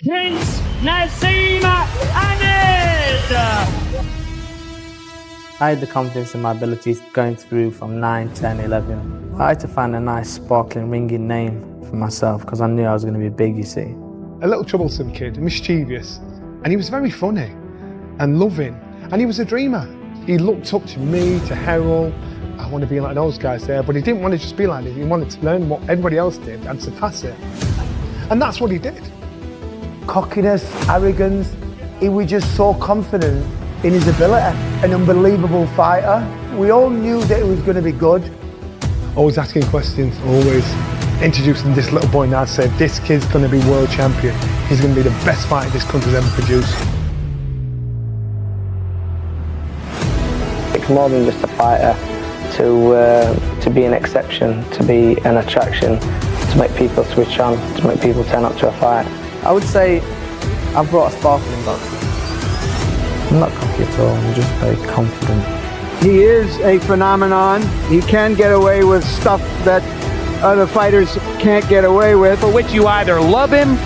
Prince Nassim Ahmed. I had the confidence in my abilities going through from 9, 10, 11. I had to find a nice, sparkling, ringing name for myself because I knew I was going to be big, you see. A little troublesome kid, mischievous, and he was very funny and loving, and he was a dreamer. He looked up to me, to Herald. I want to be like those guys there, but he didn't want to just be like this. He wanted to learn what everybody else did and surpass it. And that's what he did. Cockiness, arrogance, he was just so confident in his ability. An unbelievable fighter. We all knew that he was going to be good. Always asking questions, always introducing this little boy, and I'd say, this kid's going to be world champion. He's going to be the best fighter this country's ever produced. It's more than just a fighter to be an exception, to be an attraction, to make people switch on, to make people turn up to a fight. I would say I've brought a sparkling box. I'm not cocky at all, I'm just very confident. He is a phenomenon. He can get away with stuff that other fighters can't get away with. For which you either love him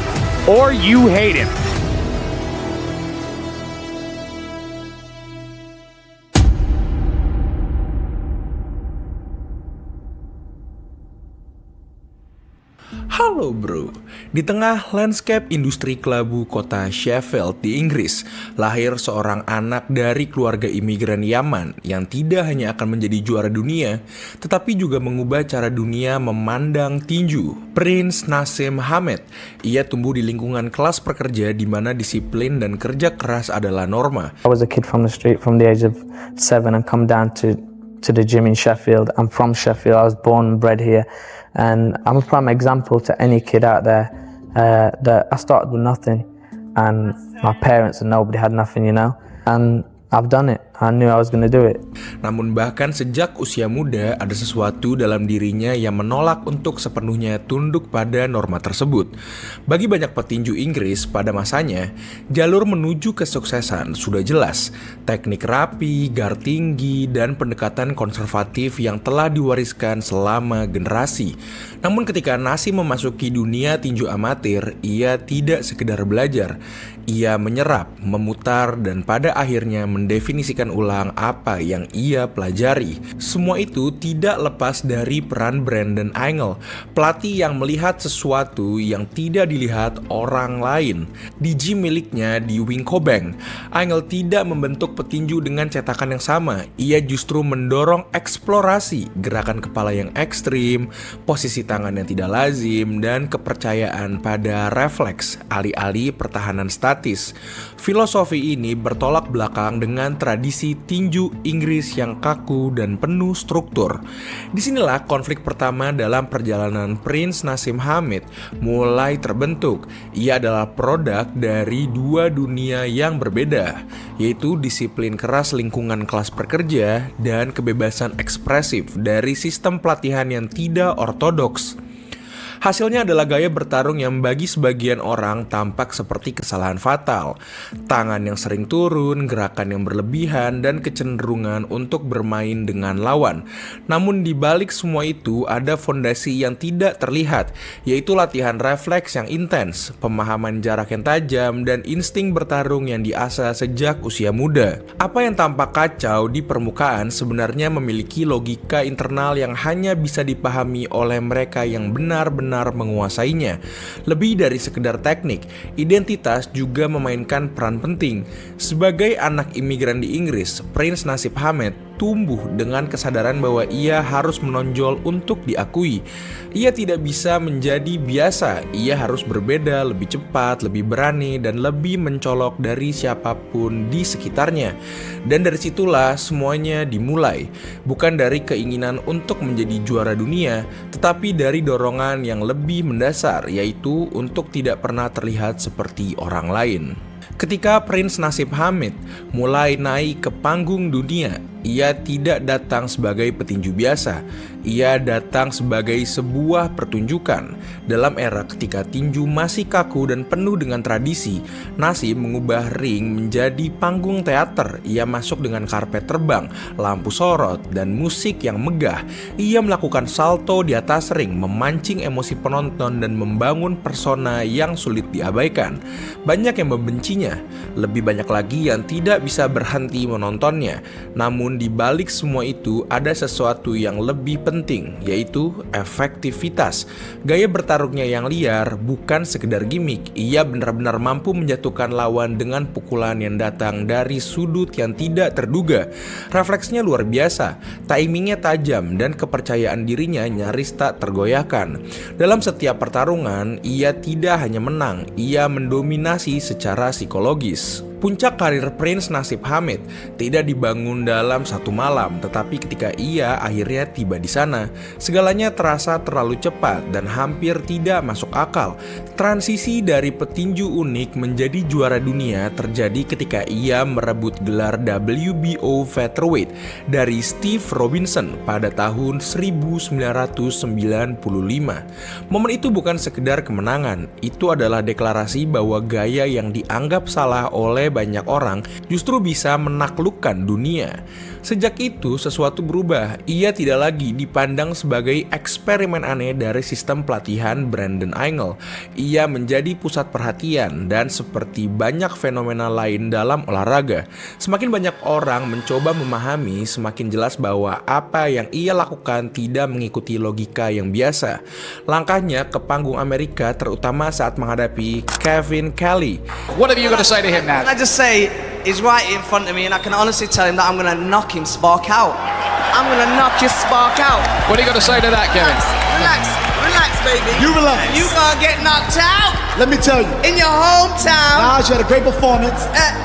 or you hate him. Halo bro, di tengah landscape industri kelabu kota Sheffield di Inggris, lahir seorang anak dari keluarga imigran Yaman yang tidak hanya akan menjadi juara dunia, tetapi juga mengubah cara dunia memandang tinju. Prince Naseem Hamed, ia tumbuh di lingkungan kelas pekerja di mana disiplin dan kerja keras adalah norma. I was a kid from the street from the age of 7 and come down to the gym in Sheffield. I'm from Sheffield, I was born and bred here. And I'm a prime example to any kid out there that I started with nothing and my parents and nobody had nothing, you know, and I've done it. I knew I was going to do it. Namun bahkan sejak usia muda ada sesuatu dalam dirinya yang menolak untuk sepenuhnya tunduk pada norma tersebut. Bagi banyak petinju Inggris pada masanya, jalur menuju kesuksesan sudah jelas. Teknik rapi, guard tinggi, dan pendekatan konservatif yang telah diwariskan selama generasi. Namun ketika Naseem memasuki dunia tinju amatir, ia tidak sekedar belajar. Ia menyerap, memutar, dan pada akhirnya mendefinisikan ulang apa yang ia pelajari. Semua itu tidak lepas dari peran Brandon Angle, pelatih yang melihat sesuatu yang tidak dilihat orang lain. Di gym miliknya di Wincobank, Angle tidak membentuk petinju dengan cetakan yang sama. Ia justru mendorong eksplorasi, gerakan kepala yang ekstrim, posisi tangan yang tidak lazim, dan kepercayaan pada refleks alih-alih pertahanan statis. Filosofi ini bertolak belakang dengan tradisi tinju Inggris yang kaku dan penuh struktur. Disinilah konflik pertama dalam perjalanan Prince Naseem Hamed mulai terbentuk. Ia adalah produk dari dua dunia yang berbeda, yaitu disiplin keras lingkungan kelas pekerja dan kebebasan ekspresif dari sistem pelatihan yang tidak ortodoks. Hasilnya adalah gaya bertarung yang bagi sebagian orang tampak seperti kesalahan fatal. Tangan yang sering turun, gerakan yang berlebihan, dan kecenderungan untuk bermain dengan lawan. Namun di balik semua itu ada fondasi yang tidak terlihat, yaitu latihan refleks yang intens, pemahaman jarak yang tajam, dan insting bertarung yang diasah sejak usia muda. Apa yang tampak kacau di permukaan sebenarnya memiliki logika internal yang hanya bisa dipahami oleh mereka yang benar-benar menguasainya. Lebih dari sekedar teknik, identitas juga memainkan peran penting. Sebagai anak imigran di Inggris, Prince Naseem Hamed tumbuh dengan kesadaran bahwa ia harus menonjol untuk diakui. Ia tidak bisa menjadi biasa, ia harus berbeda, lebih cepat, lebih berani, dan lebih mencolok dari siapapun di sekitarnya. Dan dari situlah semuanya dimulai. Bukan dari keinginan untuk menjadi juara dunia, tetapi dari dorongan yang lebih mendasar, yaitu untuk tidak pernah terlihat seperti orang lain. Ketika Prince Naseem Hamed mulai naik ke panggung dunia, ia tidak datang sebagai petinju biasa. Ia datang sebagai sebuah pertunjukan. Dalam era ketika tinju masih kaku dan penuh dengan tradisi, Nasim mengubah ring menjadi panggung teater. Ia masuk dengan karpet terbang, lampu sorot, dan musik yang megah. Ia melakukan salto di atas ring, memancing emosi penonton dan membangun persona yang sulit diabaikan. Banyak yang membencinya, lebih banyak lagi yang tidak bisa berhenti menontonnya. Namun di balik semua itu ada sesuatu yang lebih penting, yaitu efektivitas. Gaya bertarungnya yang liar bukan sekedar gimmick. Ia benar-benar mampu menjatuhkan lawan dengan pukulan yang datang dari sudut yang tidak terduga. Refleksnya luar biasa, timingnya tajam, dan kepercayaan dirinya nyaris tak tergoyahkan. Dalam setiap pertarungan, ia tidak hanya menang, ia mendominasi secara psikologis. Puncak karir Prince Nasim Hamed tidak dibangun dalam satu malam, tetapi ketika ia akhirnya tiba di sana, segalanya terasa terlalu cepat dan hampir tidak masuk akal. Transisi dari petinju unik menjadi juara dunia terjadi ketika ia merebut gelar WBO Featherweight dari Steve Robinson pada tahun 1995. Momen itu bukan sekedar kemenangan, itu adalah deklarasi bahwa gaya yang dianggap salah oleh banyak orang justru bisa menaklukkan dunia. Sejak itu sesuatu berubah. Ia tidak lagi dipandang sebagai eksperimen aneh dari sistem pelatihan Brandon Angle. Ia menjadi pusat perhatian, dan seperti banyak fenomena lain dalam olahraga, semakin banyak orang mencoba memahami, semakin jelas bahwa apa yang ia lakukan tidak mengikuti logika yang biasa. Langkahnya ke panggung Amerika terutama saat menghadapi Kevin Kelly. What have you got to say to him now? I just say he's right in front of me, and I can honestly tell him that I'm going to knock him spark out. I'm going to knock his spark out. What do you got to say to that, Kevin? Relax, baby. You relax. You gonna get knocked out Let me tell you. in your hometown, Naj, you had a great performance.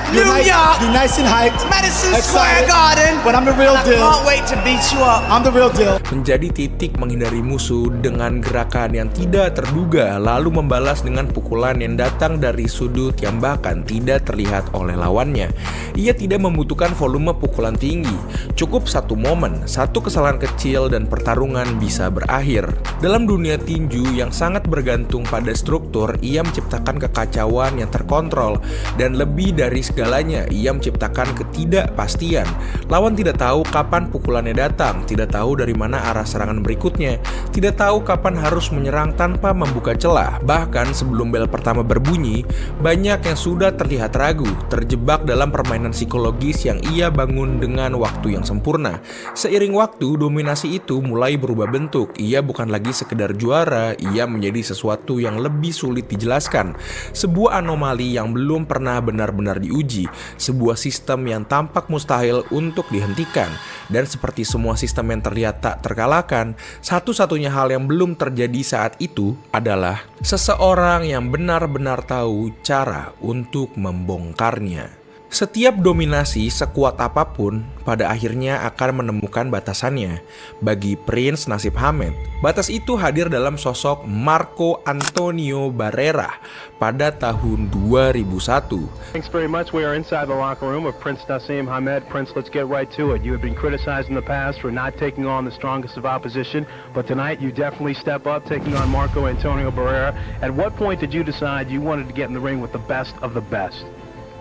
New York, You're nice and hyped. Madison Excited. Square Garden. But I'm the real I deal. can't wait to beat you up. I'm the real deal. Menjadi titik menghindari musuh dengan gerakan yang tidak terduga, lalu membalas dengan pukulan yang datang dari sudut yang bahkan tidak terlihat oleh lawannya. Ia tidak membutuhkan volume pukulan tinggi, cukup satu momen, satu kesalahan kecil dan pertarungan bisa berakhir. Dalam dunia tinju yang sangat bergantung pada struktur, ia menciptakan kekacauan yang terkontrol, dan lebih dari segalanya, ia menciptakan ketidakpastian. Lawan tidak tahu kapan pukulannya datang, tidak tahu dari mana arah serangan berikutnya, tidak tahu kapan harus menyerang tanpa membuka celah. Bahkan sebelum bel pertama berbunyi, banyak yang sudah terlihat ragu, terjebak dalam permainan psikologis yang ia bangun dengan waktu yang sempurna. Seiring waktu, dominasi itu mulai berubah bentuk. Ia bukan lagi sekedar juara, ia menjadi sesuatu yang lebih sulit dijelaskan. Sebuah anomali yang belum pernah benar-benar diuji, sebuah sistem yang tampak mustahil untuk dihentikan. Dan seperti semua sistem yang terlihat tak terkalahkan, satu-satunya hal yang belum terjadi saat itu adalah seseorang yang benar-benar tahu cara untuk membongkarnya. Setiap dominasi sekuat apapun pada akhirnya akan menemukan batasannya. Bagi Prince Nasim Hamed, batas itu hadir dalam sosok Marco Antonio Barrera pada tahun 2001. Thanks very much. We are inside the locker room of Prince Nasim Hamed. Prince, let's get right to it. You have been criticized in the past for not taking on the strongest of opposition, but tonight you definitely step up, taking on Marco Antonio Barrera. At what point did you decide you wanted to get in the ring with the best of the best?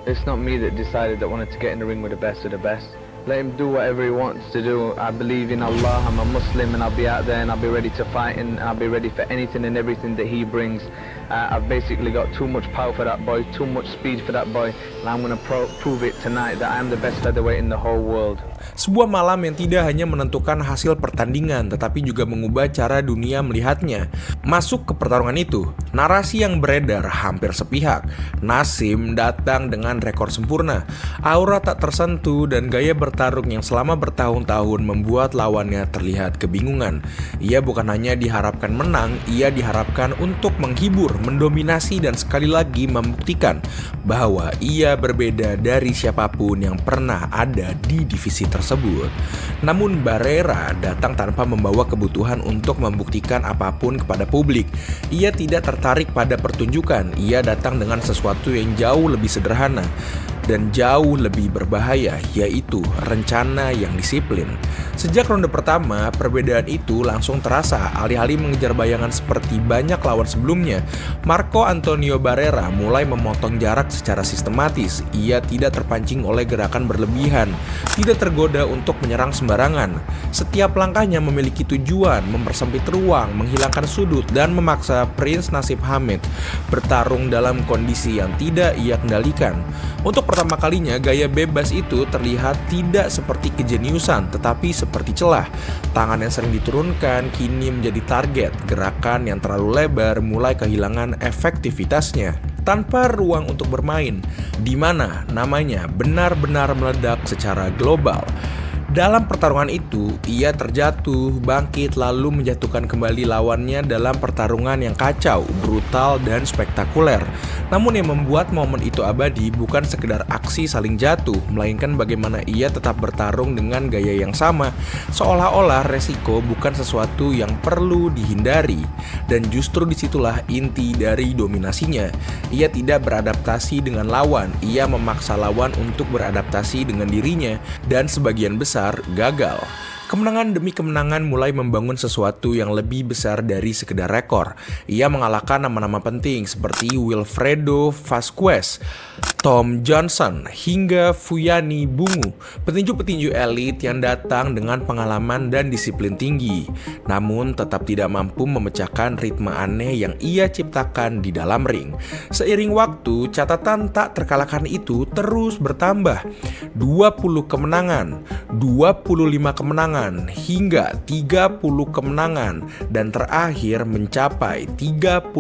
It's not me that decided that wanted to get in the ring with the best of the best. Let him do whatever he wants to do. I believe in Allah. I'm a Muslim, and I'll be out there and I'll be ready to fight, and I'll be ready for anything and everything that he brings. I've basically got too much power for that boy, too much speed for that boy, and I'm going to prove it tonight that I am the best featherweight in the whole world. Sebuah malam yang tidak hanya menentukan hasil pertandingan, tetapi juga mengubah cara dunia melihatnya. Masuk ke pertarungan itu, narasi yang beredar hampir sepihak. Nasim datang dengan rekor sempurna, aura tak tersentuh, dan gaya bertarung yang selama bertahun-tahun membuat lawannya terlihat kebingungan. Ia bukan hanya diharapkan menang, ia diharapkan untuk menghibur, mendominasi, dan sekali lagi membuktikan bahwa ia berbeda dari siapapun yang pernah ada di divisi tersebut. Namun Barrera datang tanpa membawa kebutuhan untuk membuktikan apapun kepada publik. Ia tidak tertarik pada pertunjukan, ia datang dengan sesuatu yang jauh lebih sederhana. dan jauh lebih berbahaya, yaitu rencana yang disiplin. Sejak ronde pertama, perbedaan itu langsung terasa. Alih-alih mengejar bayangan seperti banyak lawan sebelumnya, Marco Antonio Barrera mulai memotong jarak secara sistematis. Ia tidak terpancing oleh gerakan berlebihan, tidak tergoda untuk menyerang sembarangan. Setiap langkahnya memiliki tujuan, mempersempit ruang, menghilangkan sudut, dan memaksa Prince Naseem Hamed bertarung dalam kondisi yang tidak ia kendalikan. Untuk pertama kalinya, gaya bebas itu terlihat tidak seperti kejeniusan, tetapi seperti celah. Tangan yang sering diturunkan kini menjadi target. Gerakan yang terlalu lebar mulai kehilangan efektivitasnya. Tanpa ruang untuk bermain, di mana namanya benar-benar meledak secara global. Dalam pertarungan itu, ia terjatuh, bangkit, lalu menjatuhkan kembali lawannya dalam pertarungan yang kacau, brutal, dan spektakuler. Namun yang membuat momen itu abadi bukan sekedar aksi saling jatuh, melainkan bagaimana ia tetap bertarung dengan gaya yang sama, seolah-olah resiko bukan sesuatu yang perlu dihindari. Dan justru disitulah inti dari dominasinya. Ia tidak beradaptasi dengan lawan, ia memaksa lawan untuk beradaptasi dengan dirinya, dan sebagian besar gagal. Kemenangan demi kemenangan mulai membangun sesuatu yang lebih besar dari sekedar rekor. Ia mengalahkan nama-nama penting seperti Wilfredo Vasquez, Tom Johnson, hingga Fuyani Bungu, petinju-petinju elit yang datang dengan pengalaman dan disiplin tinggi, namun tetap tidak mampu memecahkan ritme aneh yang ia ciptakan di dalam ring. Seiring waktu, catatan tak terkalahkan itu terus bertambah. 20 kemenangan, 25 kemenangan, hingga 30 kemenangan, dan terakhir mencapai 35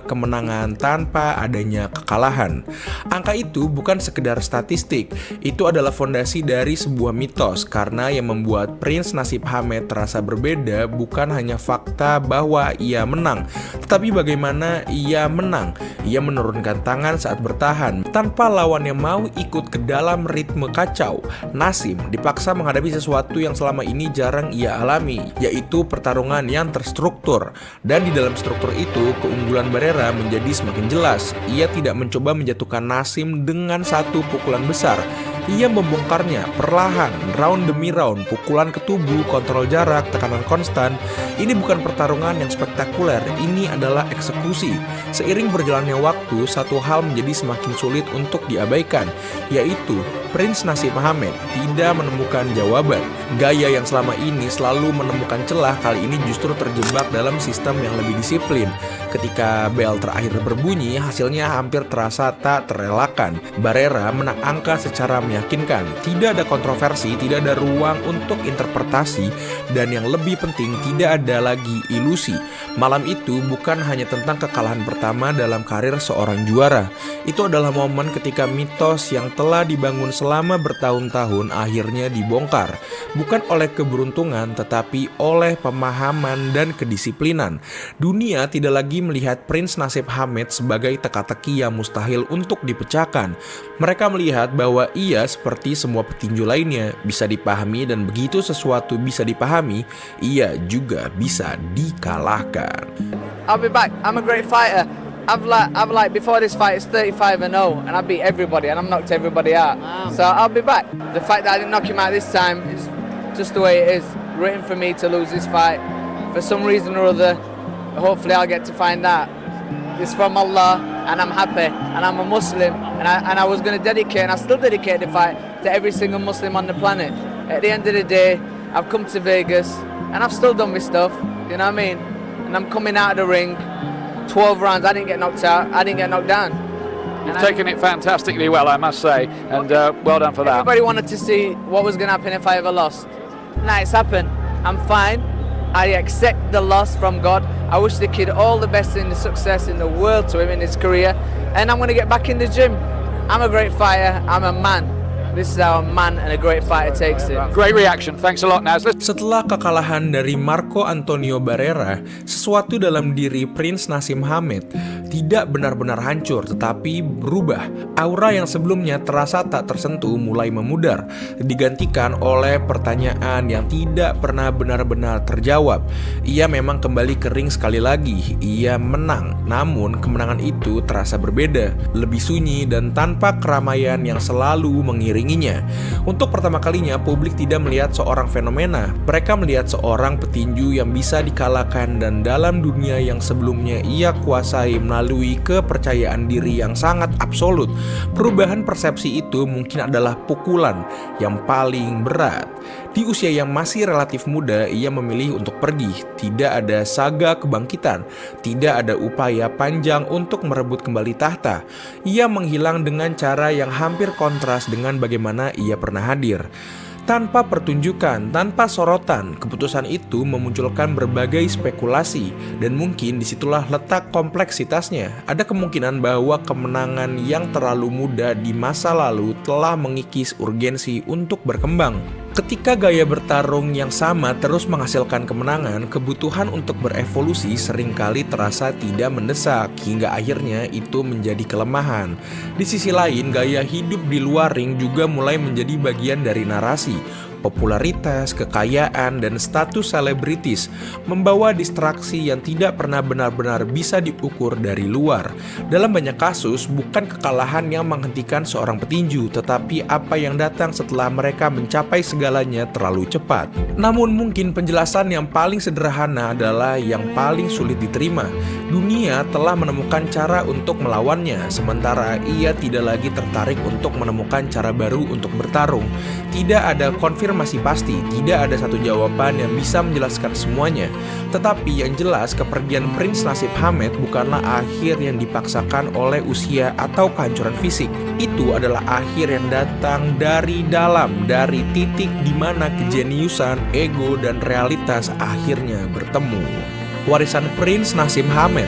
kemenangan tanpa adanya kekalahan. Angka itu bukan sekedar statistik, itu adalah fondasi dari sebuah mitos, karena yang membuat Prince Naseem Hamed terasa berbeda bukan hanya fakta bahwa ia menang, tetapi bagaimana ia menang. Ia menurunkan tangan saat bertahan, tanpa lawan yang mau ikut ke dalam ritme kacau. Naseem dipaksa menghadapi sesuatu yang selama ini jarang ia alami, yaitu pertarungan yang terstruktur. Dan di dalam struktur itu, keunggulan Barrera menjadi semakin jelas. Ia tidak mencoba menjatuhkan Naseem dengan satu pukulan besar. Ia membongkarnya perlahan, round demi round, pukulan ke tubuh, kontrol jarak, tekanan konstan. Ini bukan pertarungan yang spektakuler, ini adalah eksekusi. Seiring berjalannya waktu, satu hal menjadi semakin sulit untuk diabaikan, yaitu Prince Naseem Hamed tidak menemukan jawaban. Gaya yang selama ini selalu menemukan celah, kali ini justru terjebak dalam sistem yang lebih disiplin. Ketika bel terakhir berbunyi, hasilnya hampir terasa tak terelakkan. Barrera menang angka secara meyakinkan. Tidak ada kontroversi, tidak ada ruang untuk interpretasi, dan yang lebih penting, tidak ada lagi ilusi. Malam itu bukan hanya tentang kekalahan pertama dalam karir seorang juara. Itu adalah momen ketika mitos yang telah dibangun selama bertahun-tahun akhirnya dibongkar. Bukan oleh keberuntungan, tetapi oleh pemahaman dan kedisiplinan. Dunia tidak lagi melihat Prince Naseem Hamed sebagai teka-teki yang mustahil untuk dipecahkan. Mereka melihat bahwa ia seperti semua petinju lainnya bisa dipahami, dan begitu sesuatu bisa dipahami, ia juga bisa dikalahkan. I'll be back. I'm a great fighter. I've like before this fight it's 35-0 and I beat everybody and I've knocked everybody out. Wow. So I'll be back. The fact that I didn't knock him out this time is just the way it is. Written for me to lose this fight. For some reason or other, hopefully I'll get to find out. It's from Allah and I'm happy and I'm a Muslim and I was going to dedicate, and I still dedicate the fight to every single Muslim on the planet. At the end of the day, I've come to Vegas and I've still done my stuff, you know what I mean? And I'm coming out of the ring, 12 rounds, I didn't get knocked out, I didn't get knocked down. You've taken it fantastically well, I must say, and well done for that. Everybody wanted to see what was going to happen if I ever lost. Now it's happened. I'm fine. I accept the loss from God. I wish the kid all the best in the success in the world to him in his career. And I'm going to get back in the gym. I'm a great fighter. I'm a man. This is how a man and a great fighter takes it. Great reaction. Thanks a lot, Naz. Setelah kekalahan dari Marco Antonio Barrera, sesuatu dalam diri Prince Naseem Hamed tidak benar-benar hancur tetapi berubah. Aura yang sebelumnya terasa tak tersentuh mulai memudar, digantikan oleh pertanyaan yang tidak pernah benar-benar terjawab. Ia memang kembali kering sekali lagi. Ia menang, namun kemenangan itu terasa berbeda, lebih sunyi dan tanpa keramaian yang selalu mengiringinya. Untuk pertama kalinya, publik tidak melihat seorang fenomena. Mereka melihat seorang petinju yang bisa dikalahkan dan dalam dunia yang sebelumnya ia kuasai melalui kepercayaan diri yang sangat absolut. Perubahan persepsi itu mungkin adalah pukulan yang paling berat. Di usia yang masih relatif muda, ia memilih untuk pergi. Tidak ada saga kebangkitan, tidak ada upaya panjang untuk merebut kembali tahta. Ia menghilang dengan cara yang hampir kontras dengan bagaimana ia pernah hadir. Tanpa pertunjukan, tanpa sorotan, keputusan itu memunculkan berbagai spekulasi dan mungkin disitulah letak kompleksitasnya. Ada kemungkinan bahwa kemenangan yang terlalu muda di masa lalu telah mengikis urgensi untuk berkembang. Ketika gaya bertarung yang sama terus menghasilkan kemenangan, kebutuhan untuk berevolusi seringkali terasa tidak mendesak, hingga akhirnya itu menjadi kelemahan. Di sisi lain, gaya hidup di luar ring juga mulai menjadi bagian dari narasi. Popularitas, kekayaan, dan status selebritis membawa distraksi yang tidak pernah benar-benar bisa diukur dari luar. Dalam banyak kasus, bukan kekalahan yang menghentikan seorang petinju, tetapi apa yang datang setelah mereka mencapai segalanya terlalu cepat. Namun mungkin penjelasan yang paling sederhana adalah yang paling sulit diterima. Dunia telah menemukan cara untuk melawannya, sementara ia tidak lagi tertarik untuk menemukan cara baru untuk bertarung. Tidak ada konfirmasi pasti, tidak ada satu jawaban yang bisa menjelaskan semuanya. Tetapi yang jelas, kepergian Prince Naseem Hamed bukanlah akhir yang dipaksakan oleh usia atau kehancuran fisik. Itu adalah akhir yang datang dari dalam, dari titik di mana kejeniusan, ego, dan realitas akhirnya bertemu. Warisan Prince Naseem Hamed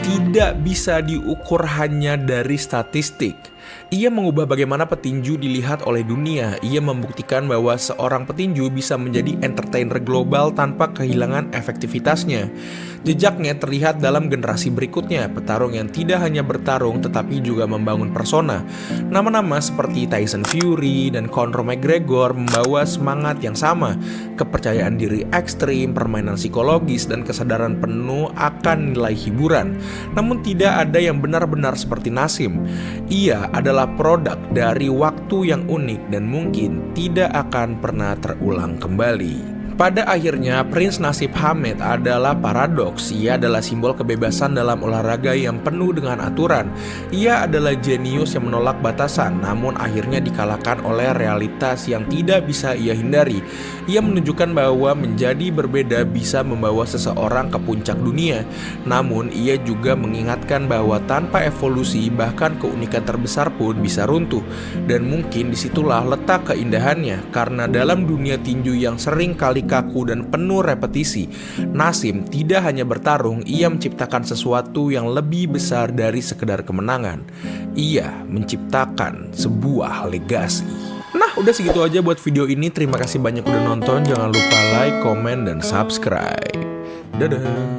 tidak bisa diukur hanya dari statistik. Ia mengubah bagaimana petinju dilihat oleh dunia. Ia membuktikan bahwa seorang petinju bisa menjadi entertainer global tanpa kehilangan efektivitasnya. Jejaknya terlihat dalam generasi berikutnya, petarung yang tidak hanya bertarung tetapi juga membangun persona. Nama-nama seperti Tyson Fury dan Conor McGregor membawa semangat yang sama, kepercayaan diri ekstrim, permainan psikologis, dan kesadaran penuh akan nilai hiburan. Namun tidak ada yang benar-benar seperti Naseem. Ia adalah produk dari waktu yang unik dan mungkin tidak akan pernah terulang kembali. Pada akhirnya, Prince Naseem Hamed adalah paradoks. Ia adalah simbol kebebasan dalam olahraga yang penuh dengan aturan. Ia adalah jenius yang menolak batasan, namun akhirnya dikalahkan oleh realitas yang tidak bisa ia hindari. Ia menunjukkan bahwa menjadi berbeda bisa membawa seseorang ke puncak dunia. Namun, ia juga mengingatkan bahwa tanpa evolusi, bahkan keunikan terbesar pun bisa runtuh. Dan mungkin disitulah letak keindahannya, karena dalam dunia tinju yang sering kali kaku dan penuh repetisi, Naseem tidak hanya bertarung, ia menciptakan sesuatu yang lebih besar dari sekedar kemenangan. Ia menciptakan sebuah legasi. Nah, udah segitu aja buat video ini. Terima kasih banyak udah nonton. Jangan lupa like, komen, dan subscribe. Dadah.